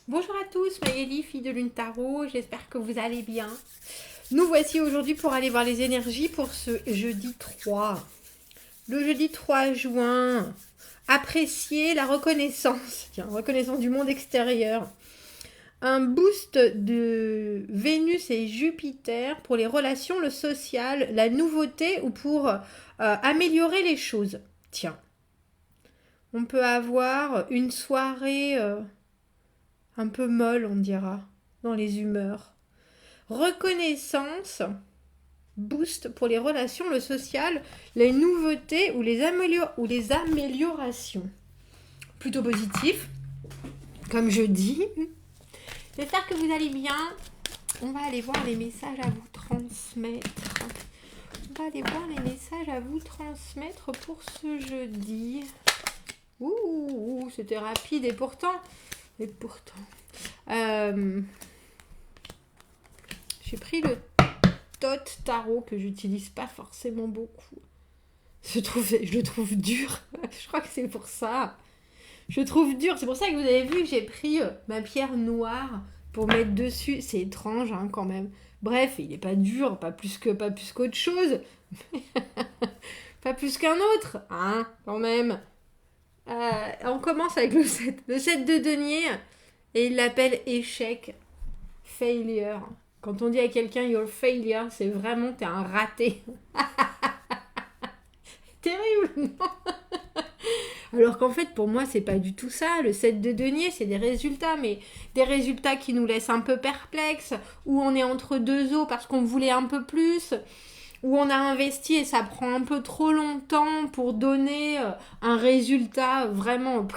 Bonjour à tous, Maëlie, fille de Lune Tarot, j'espère que vous allez bien. Nous voici aujourd'hui pour aller voir les énergies pour ce jeudi 3. Le jeudi 3 juin, apprécier la reconnaissance, reconnaissance du monde extérieur. Un boost de Vénus et Jupiter pour les relations, le social, la nouveauté ou pour améliorer les choses. Tiens, on peut avoir une soirée un peu molle, on dira, dans les humeurs. Reconnaissance, boost pour les relations, le social, les nouveautés ou les améliorations. Plutôt positif, comme je dis. J'espère que vous allez bien. On va aller voir les messages à vous transmettre. On va aller voir les messages à vous transmettre pour ce jeudi. Ouh, c'était rapide et pourtant... j'ai pris le Tot Tarot que j'utilise pas forcément beaucoup. Je le trouve dur. Je crois que c'est pour ça. Je le trouve dur. C'est pour ça que vous avez vu que j'ai pris ma pierre noire pour mettre dessus. C'est étrange quand même. Bref, il n'est pas dur, pas plus qu'autre chose. Pas plus qu'un autre, quand même. On commence avec le 7 de denier et il l'appelle échec, failure. Quand on dit à quelqu'un you're failure, c'est vraiment t'es un raté. Terrible, non? Alors qu'en fait pour moi c'est pas du tout ça. Le 7 de denier c'est des résultats, mais des résultats qui nous laissent un peu perplexes, où on est entre deux eaux parce qu'on voulait un peu plus, où on a investi et ça prend un peu trop longtemps pour donner un résultat vraiment...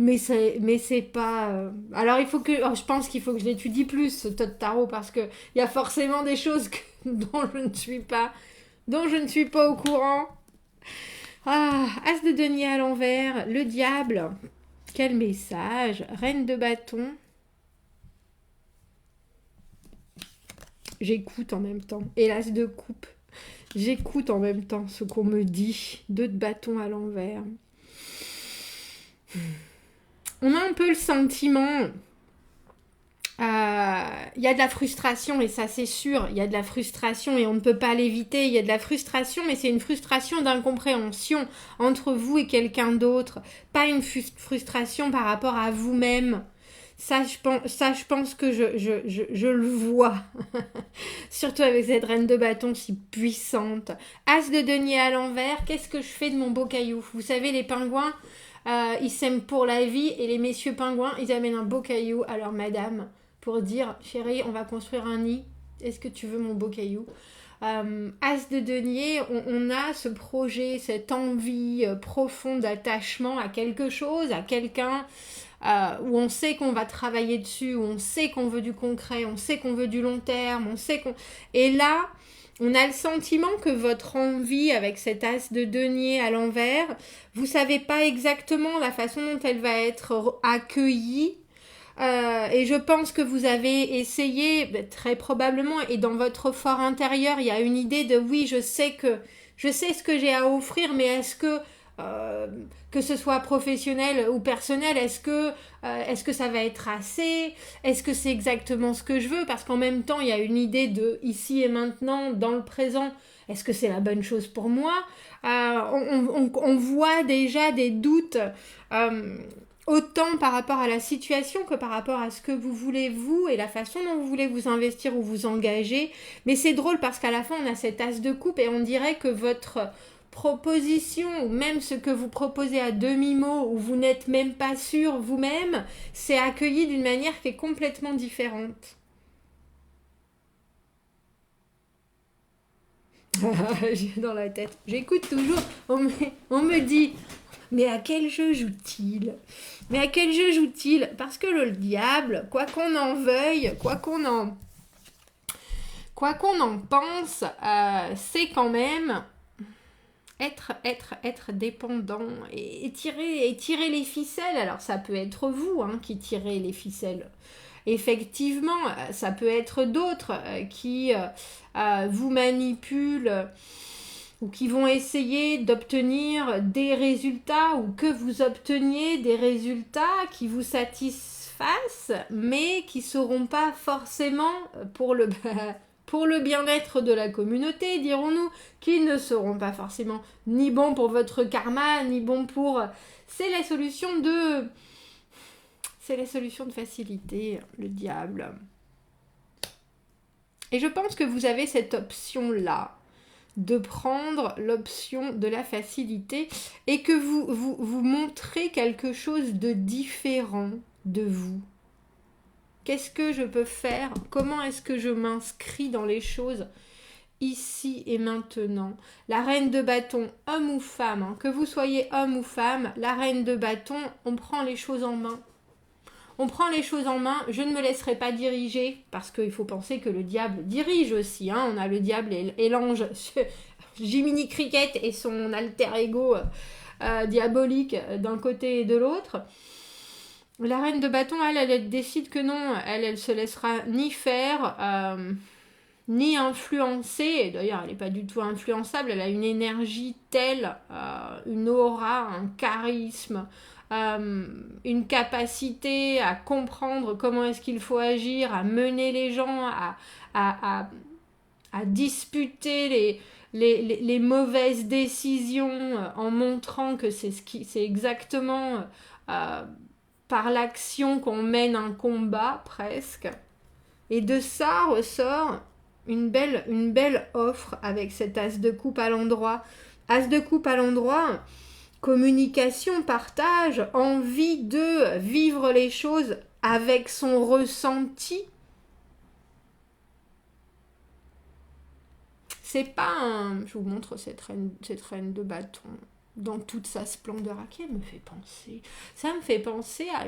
Mais c'est pas... Alors je pense qu'il faut que je l'étudie plus, ce Tot Tarot, parce qu'il y a forcément des choses dont je ne suis pas au courant. As de denier à l'envers, le diable, quel message, reine de bâton. J'écoute en même temps. Et l'as de coupe. J'écoute en même temps ce qu'on me dit. 2 de bâton à l'envers. On a un peu le sentiment... y a de la frustration, et ça c'est sûr. Il y a de la frustration et on ne peut pas l'éviter. Il y a de la frustration, mais c'est une frustration d'incompréhension entre vous et quelqu'un d'autre. Pas une frustration par rapport à vous-même. Ça, je pense que je le vois. Surtout avec cette reine de bâton si puissante. As de denier à l'envers, qu'est-ce que je fais de mon beau caillou? Vous savez, les pingouins, ils s'aiment pour la vie, et les messieurs pingouins, ils amènent un beau caillou à leur madame pour dire, chérie, on va construire un nid. Est-ce que tu veux mon beau caillou? As de denier, on a ce projet, cette envie profonde d'attachement à quelque chose, à quelqu'un, où on sait qu'on va travailler dessus, où on sait qu'on veut du concret, on sait qu'on veut du long terme, Et là, on a le sentiment que votre envie avec cet as de denier à l'envers, vous savez pas exactement la façon dont elle va être accueillie. Et je pense que vous avez essayé, très probablement, et dans votre fort intérieur, il y a une idée de oui, je sais ce que j'ai à offrir, mais est-ce que ce soit professionnel ou personnel, est-ce que ça va être assez? Est-ce que c'est exactement ce que je veux? Parce qu'en même temps, il y a une idée de ici et maintenant, dans le présent. Est-ce que c'est la bonne chose pour moi? On voit déjà des doutes, autant par rapport à la situation que par rapport à ce que vous voulez vous et la façon dont vous voulez vous investir ou vous engager. Mais c'est drôle parce qu'à la fin, on a cet as de coupe et on dirait que votre proposition, ou même ce que vous proposez à demi-mot, où vous n'êtes même pas sûr vous-même, c'est accueilli d'une manière qui est complètement différente. J'ai dans la tête. J'écoute toujours. On me dit, mais à quel jeu joue-t-il? Mais à quel jeu joue-t-il? Parce que le diable, quoi qu'on en veuille, quoi qu'on en pense, c'est quand même être dépendant et tirer les ficelles. Alors ça peut être vous qui tirez les ficelles. Effectivement, ça peut être d'autres qui vous manipulent ou qui vont essayer d'obtenir des résultats ou que vous obteniez des résultats qui vous satisfassent, mais qui ne seront pas forcément pour le bien-être de la communauté, dirons-nous, qui ne seront pas forcément ni bons pour votre karma, ni bons pour... C'est la solution de facilité, le diable. Et je pense que vous avez cette option-là, de prendre l'option de la facilité et que vous montrez quelque chose de différent de vous. Qu'est-ce que je peux faire? Comment est-ce que je m'inscris dans les choses ici et maintenant? La reine de bâton, homme ou femme, hein, que vous soyez homme ou femme, la reine de bâton, on prend les choses en main. On prend les choses en main, je ne me laisserai pas diriger, parce qu'il faut penser que le diable dirige aussi. Hein. On a le diable et l'ange, Jiminy Cricket et son alter ego diabolique d'un côté et de l'autre. La reine de bâton, elle décide que non, elle se laissera ni faire, ni influencer. D'ailleurs, elle n'est pas du tout influençable, elle a une énergie telle, une aura, un charisme, une capacité à comprendre comment est-ce qu'il faut agir, à mener les gens, à disputer les mauvaises décisions en montrant que c'est exactement par l'action qu'on mène un combat presque. Et de ça ressort une belle offre avec cet as de coupe à l'endroit. As de coupe à l'endroit, communication, partage, envie de vivre les choses avec son ressenti. C'est pas un... Je vous montre cette reine de bâton dans toute sa splendeur. À qui elle me fait penser? Ça me fait penser à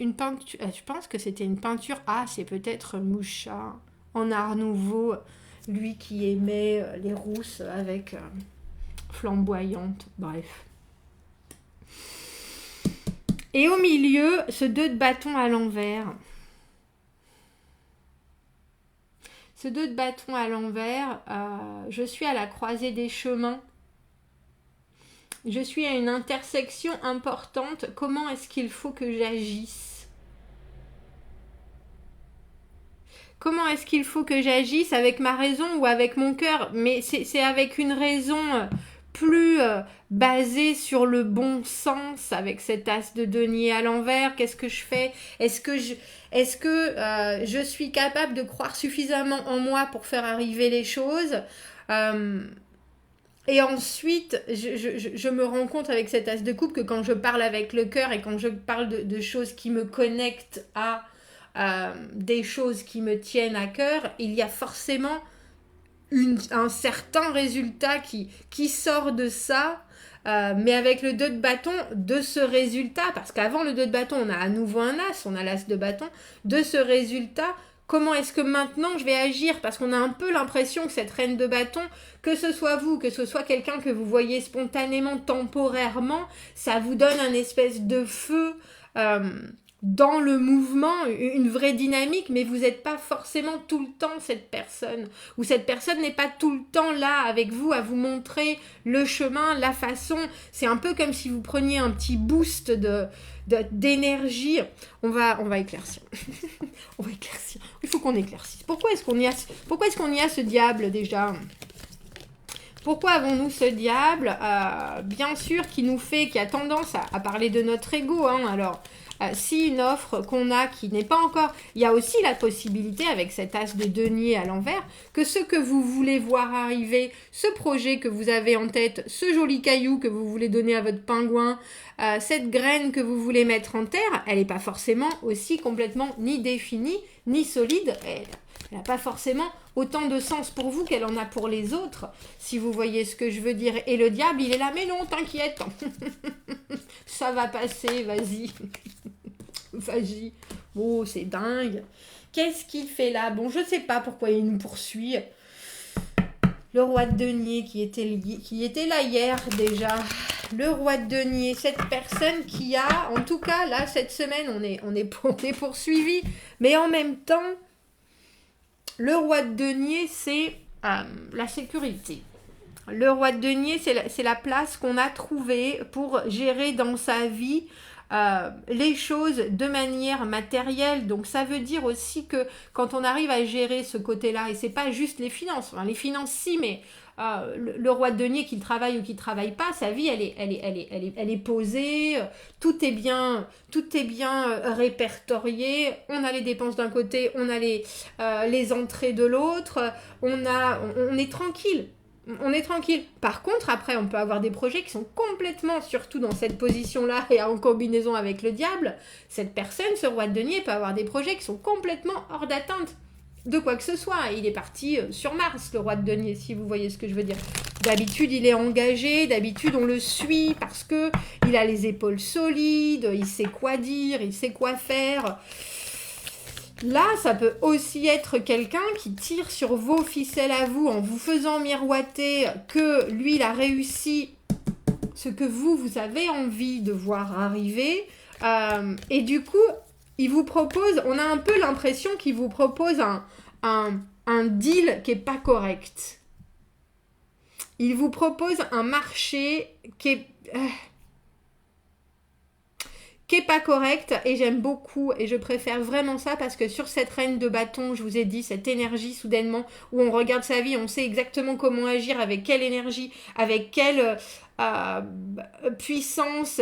une peinture. Je pense que c'était une peinture. Ah, c'est peut-être Mouchat en art nouveau. Lui qui aimait les rousses avec flamboyantes. Bref. Et au milieu, ce 2 de bâton à l'envers. Ce 2 de bâton à l'envers, je suis à la croisée des chemins. Je suis à une intersection importante. Comment est-ce qu'il faut que j'agisse? Comment est-ce qu'il faut que j'agisse? Avec ma raison ou avec mon cœur? Mais c'est avec une raison plus basée sur le bon sens, avec cet as de denier à l'envers. Qu'est-ce que je fais? Est-ce que je suis capable de croire suffisamment en moi pour faire arriver les choses? Et ensuite, je me rends compte avec cet as de coupe que quand je parle avec le cœur et quand je parle de choses qui me connectent à des choses qui me tiennent à cœur, il y a forcément un certain résultat qui sort de ça, mais avec le 2 de bâton, de ce résultat, parce qu'avant le 2 de bâton, on a à nouveau un as, on a l'as de bâton, de ce résultat, comment est-ce que maintenant je vais agir? Parce qu'on a un peu l'impression que cette reine de bâton, que ce soit vous, que ce soit quelqu'un que vous voyez spontanément, temporairement, ça vous donne un espèce de feu dans le mouvement, une vraie dynamique, mais vous n'êtes pas forcément tout le temps cette personne, ou cette personne n'est pas tout le temps là avec vous à vous montrer le chemin, la façon. C'est un peu comme si vous preniez un petit boost d'énergie. On va éclaircir. On va éclaircir. Il faut qu'on éclaircisse. Pourquoi est-ce qu'on y a ce diable déjà? Pourquoi avons-nous ce diable bien sûr, qui a tendance à parler de notre ego, hein, alors... si une offre qu'on a qui n'est pas encore... Il y a aussi la possibilité, avec cet as de denier à l'envers, que ce que vous voulez voir arriver, ce projet que vous avez en tête, ce joli caillou que vous voulez donner à votre pingouin, cette graine que vous voulez mettre en terre, elle n'est pas forcément aussi complètement ni définie, ni solide. Elle n'a pas forcément autant de sens pour vous qu'elle en a pour les autres, si vous voyez ce que je veux dire. Et le diable, il est là, mais non, t'inquiète, ça va passer, vas-y. Vas-y. Oh, c'est dingue. Qu'est-ce qu'il fait là? Bon, je ne sais pas pourquoi il nous poursuit. Le roi de denier qui était là hier déjà. Le roi de denier, cette personne qui a, en tout cas, là, cette semaine, on est poursuivi. Mais en même temps, Le roi de denier, c'est la sécurité. Le roi de denier, c'est la place qu'on a trouvée pour gérer dans sa vie les choses de manière matérielle. Donc ça veut dire aussi que quand on arrive à gérer ce côté-là, et c'est pas juste les finances, enfin, les finances si, mais le roi de denier, qu'il travaille ou qu'il travaille pas, sa vie elle est posée, tout est bien répertorié, on a les dépenses d'un côté, on a les entrées de l'autre, on est tranquille. On est tranquille. Par contre, après, on peut avoir des projets qui sont complètement, surtout dans cette position-là et en combinaison avec le diable, cette personne, ce roi de denier, peut avoir des projets qui sont complètement hors d'atteinte de quoi que ce soit. Il est parti sur Mars, le roi de denier, si vous voyez ce que je veux dire. D'habitude, il est engagé, d'habitude, on le suit parce que il a les épaules solides, il sait quoi dire, il sait quoi faire. Là, ça peut aussi être quelqu'un qui tire sur vos ficelles à vous en vous faisant miroiter que lui, il a réussi ce que vous avez envie de voir arriver. Et du coup, il vous propose, on a un peu l'impression qu'il vous propose un deal qui n'est pas correct. Il vous propose un marché qui est pas correct, et j'aime beaucoup et je préfère vraiment ça parce que sur cette reine de bâton, je vous ai dit, cette énergie soudainement où on regarde sa vie, on sait exactement comment agir, avec quelle énergie, avec quelle puissance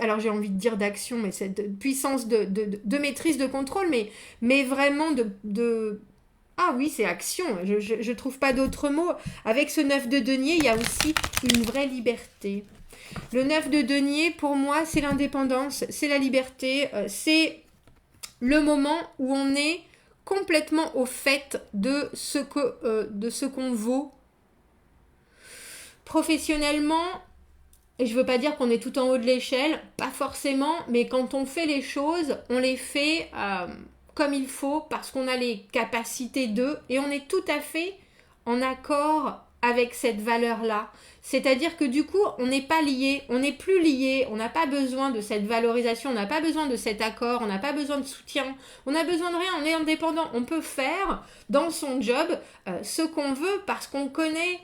alors j'ai envie de dire d'action, mais cette puissance de maîtrise, de contrôle, mais vraiment ah oui, c'est action, je trouve pas d'autre mot. Avec ce 9 de denier, il y a aussi une vraie liberté. Le 9 de denier, pour moi, c'est l'indépendance, c'est la liberté, c'est le moment où on est complètement au fait de ce qu'on vaut. Professionnellement, et je veux pas dire qu'on est tout en haut de l'échelle, pas forcément, mais quand on fait les choses, on les fait comme il faut, parce qu'on a les capacités d'eux, et on est tout à fait en accord avec cette valeur-là. C'est-à-dire que du coup, on n'est pas lié, on n'est plus lié, on n'a pas besoin de cette valorisation, on n'a pas besoin de cet accord, on n'a pas besoin de soutien, on n'a besoin de rien, on est indépendant. On peut faire dans son job ce qu'on veut parce qu'on connaît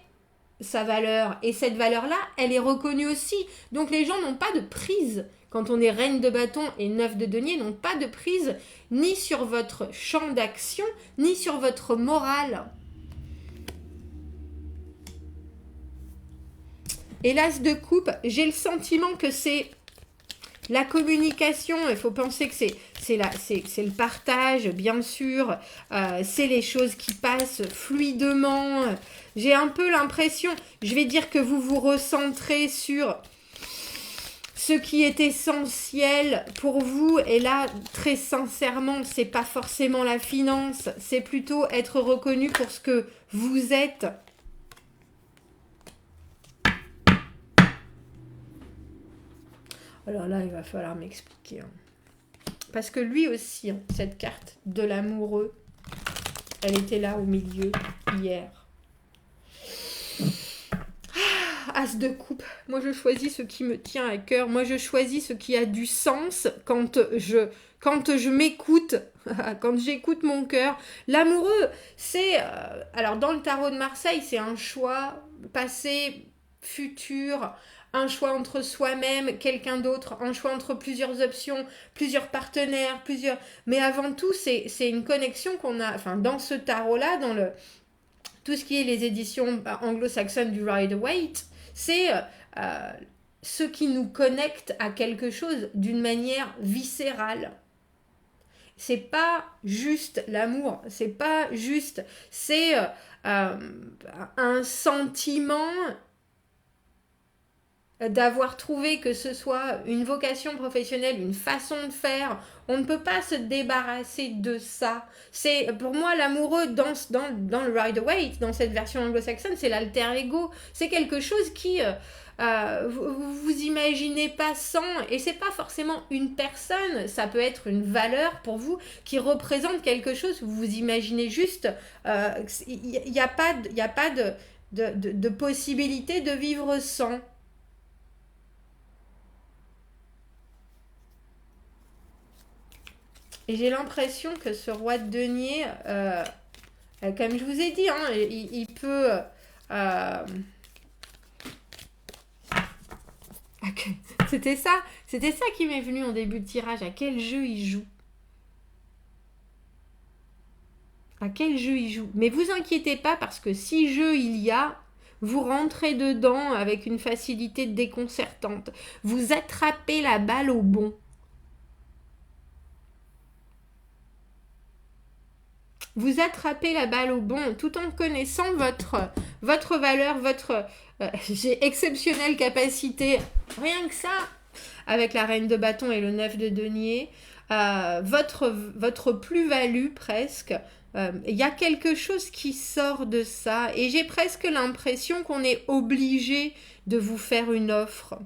sa valeur. Et cette valeur-là, elle est reconnue aussi. Donc les gens n'ont pas de prise. Quand on est reine de bâton et 9 de denier, n'ont pas de prise ni sur votre champ d'action, ni sur votre morale. Et l'as de coupe, j'ai le sentiment que c'est la communication. Il faut penser que c'est le partage, bien sûr. C'est les choses qui passent fluidement. J'ai un peu l'impression, je vais dire que vous vous recentrez sur ce qui est essentiel pour vous. Et là, très sincèrement, c'est pas forcément la finance. C'est plutôt être reconnu pour ce que vous êtes. Alors là, il va falloir m'expliquer. Parce que lui aussi, cette carte de l'amoureux, elle était là au milieu hier. As de coupe. Moi, je choisis ce qui me tient à cœur. Moi, je choisis ce qui a du sens quand je m'écoute, quand j'écoute mon cœur. L'amoureux, c'est... alors, dans le tarot de Marseille, c'est un choix passé, futur, un choix entre soi-même, quelqu'un d'autre, un choix entre plusieurs options, plusieurs partenaires, Mais avant tout, c'est une connexion qu'on a... Enfin, dans ce tarot-là, dans tout ce qui est les éditions anglo-saxonnes du Rider-Waite, c'est ce qui nous connecte à quelque chose d'une manière viscérale. C'est pas juste l'amour, c'est pas juste... C'est un sentiment d'avoir trouvé que ce soit une vocation professionnelle, une façon de faire. On ne peut pas se débarrasser de ça. C'est pour moi l'amoureux dans le Rider-Waite, dans cette version anglo-saxonne, c'est l'alter ego. C'est quelque chose qui vous imaginez pas sans, et c'est pas forcément une personne, ça peut être une valeur pour vous qui représente quelque chose. Vous vous imaginez juste, il n'y a pas de possibilité de vivre sans. Et j'ai l'impression que ce roi de denier, comme je vous ai dit, hein, il peut... C'était ça qui m'est venu en début de tirage. À quel jeu il joue? À quel jeu il joue? Mais vous inquiétez pas, parce que si jeu il y a, vous rentrez dedans avec une facilité déconcertante. Vous attrapez la balle au bon. Vous attrapez la balle au bon tout en connaissant votre valeur, votre j'ai exceptionnelle capacité, rien que ça, avec la reine de bâton et le 9 de denier, votre plus-value presque. Il y a quelque chose qui sort de ça et j'ai presque l'impression qu'on est obligé de vous faire une offre.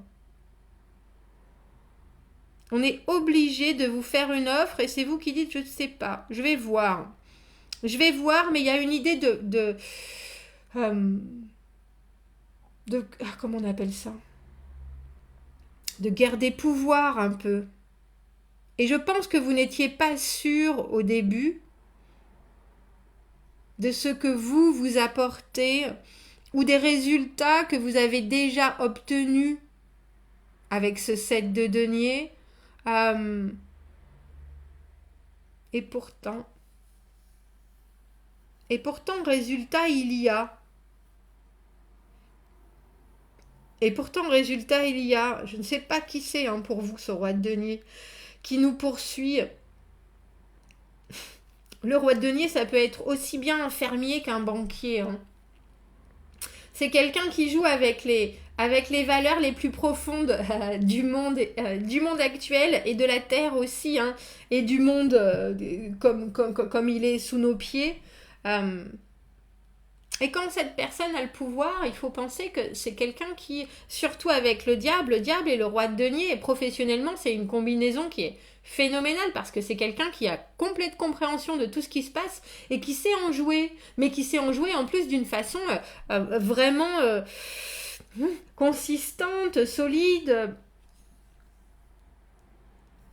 On est obligé de vous faire une offre et c'est vous qui dites je ne sais pas, je vais voir. Je vais voir, mais il y a une idée de comment on appelle ça? De guerre des pouvoirs un peu. Et je pense que vous n'étiez pas sûr au début de ce que vous apportez ou des résultats que vous avez déjà obtenus avec ce 7 de denier. Et pourtant, résultat, il y a. Je ne sais pas qui c'est pour vous, ce roi de denier, qui nous poursuit. Le roi de denier, ça peut être aussi bien un fermier qu'un banquier. C'est quelqu'un qui joue avec les valeurs les plus profondes du monde actuel et de la terre aussi, et du monde comme il est sous nos pieds. Et quand cette personne a le pouvoir, il faut penser que c'est quelqu'un qui, surtout avec le diable et le roi de denier, et professionnellement, c'est une combinaison qui est phénoménale parce que c'est quelqu'un qui a complète compréhension de tout ce qui se passe et qui sait en jouer, mais qui sait en jouer en plus d'une façon vraiment consistante, solide.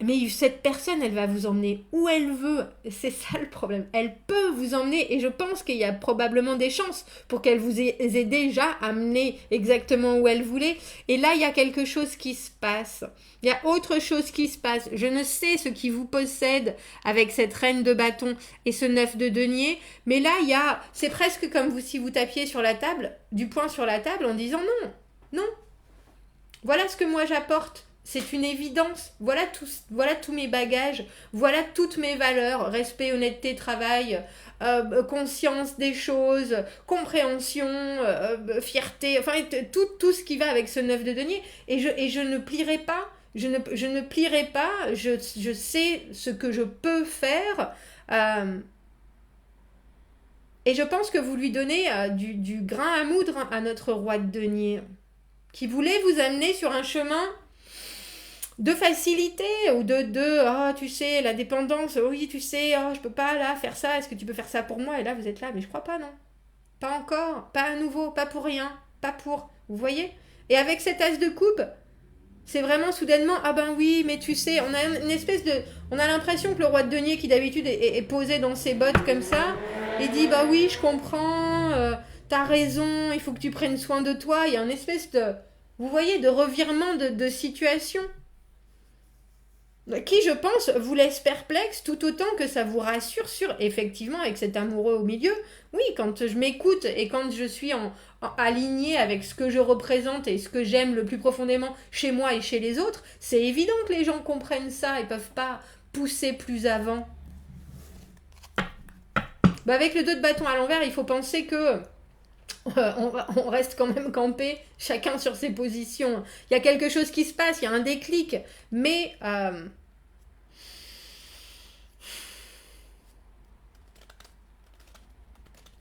Mais cette personne, elle va vous emmener où elle veut. C'est ça le problème. Elle peut vous emmener, et je pense qu'il y a probablement des chances pour qu'elle vous ait déjà amené exactement où elle voulait. Et là, il y a quelque chose qui se passe. Il y a autre chose qui se passe. Je ne sais ce qui vous possède avec cette reine de bâton et ce 9 de denier. Mais là, c'est presque comme si vous tapiez sur la table, du poing sur la table en disant non. Voilà ce que moi j'apporte. C'est une évidence. Voilà tous mes bagages. Voilà toutes mes valeurs. Respect, honnêteté, travail, conscience des choses, compréhension, fierté. Enfin, tout ce qui va avec ce 9 de denier. Et je ne plierai pas. Je ne plierai pas. Je sais ce que je peux faire. Et je pense que vous lui donnez du grain à moudre à notre roi de denier, qui voulait vous amener sur un chemin de facilité ou de tu sais, la dépendance, oui, tu sais, je peux pas là faire ça, est-ce que tu peux faire ça pour moi? Et là, vous êtes là, mais je crois pas, non. Pas encore, pas à nouveau, pas pour rien, pas pour. Vous voyez? Et avec cet as de coupe, c'est vraiment soudainement, ah ben oui, mais tu sais, on a une espèce de. On a l'impression que le roi de denier, qui d'habitude est posé dans ses bottes comme ça, il dit, bah oui, je comprends, t'as raison, il faut que tu prennes soin de toi. Il y a une espèce de. Vous voyez, de revirement de situation. Qui, je pense, vous laisse perplexe tout autant que ça vous rassure sur, effectivement, avec cet amoureux au milieu. Oui, quand je m'écoute et quand je suis alignée avec ce que je représente et ce que j'aime le plus profondément chez moi et chez les autres, c'est évident que les gens comprennent ça et peuvent pas pousser plus avant. Avec le 2 de bâton à l'envers, il faut penser que on reste quand même campé, chacun sur ses positions. Il y a quelque chose qui se passe, il y a un déclic, mais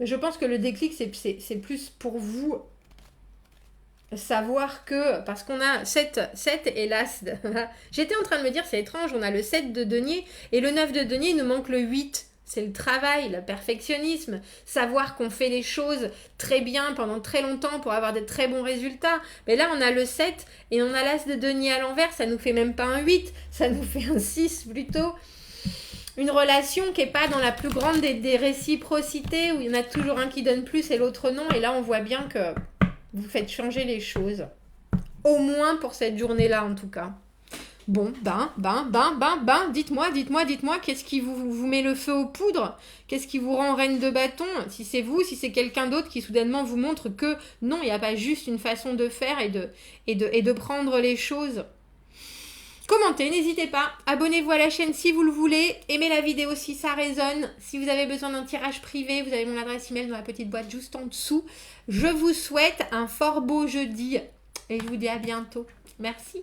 je pense que le déclic, c'est plus pour vous savoir que, parce qu'on a 7 et l'as. J'étais en train de me dire, c'est étrange, on a le 7 de denier, et le 9 de denier, il nous manque le 8. C'est le travail, le perfectionnisme, savoir qu'on fait les choses très bien pendant très longtemps pour avoir de très bons résultats. Mais là, on a le 7 et on a l'as de denier à l'envers, ça nous fait même pas un 8, ça nous fait un 6 plutôt. une relation qui n'est pas dans la plus grande des réciprocités, où il y en a toujours un qui donne plus et l'autre non. Et là, on voit bien que vous faites changer les choses. Au moins pour cette journée-là, en tout cas. Bon, dites-moi, qu'est-ce qui vous met le feu aux poudres? Qu'est-ce qui vous rend reine de bâton? Si c'est vous, si c'est quelqu'un d'autre qui soudainement vous montre que non, il n'y a pas juste une façon de faire et de prendre les choses. Commentez, n'hésitez pas. Abonnez-vous à la chaîne si vous le voulez. Aimez la vidéo si ça résonne. Si vous avez besoin d'un tirage privé, vous avez mon adresse email dans la petite boîte juste en dessous. Je vous souhaite un fort beau jeudi et je vous dis à bientôt. Merci.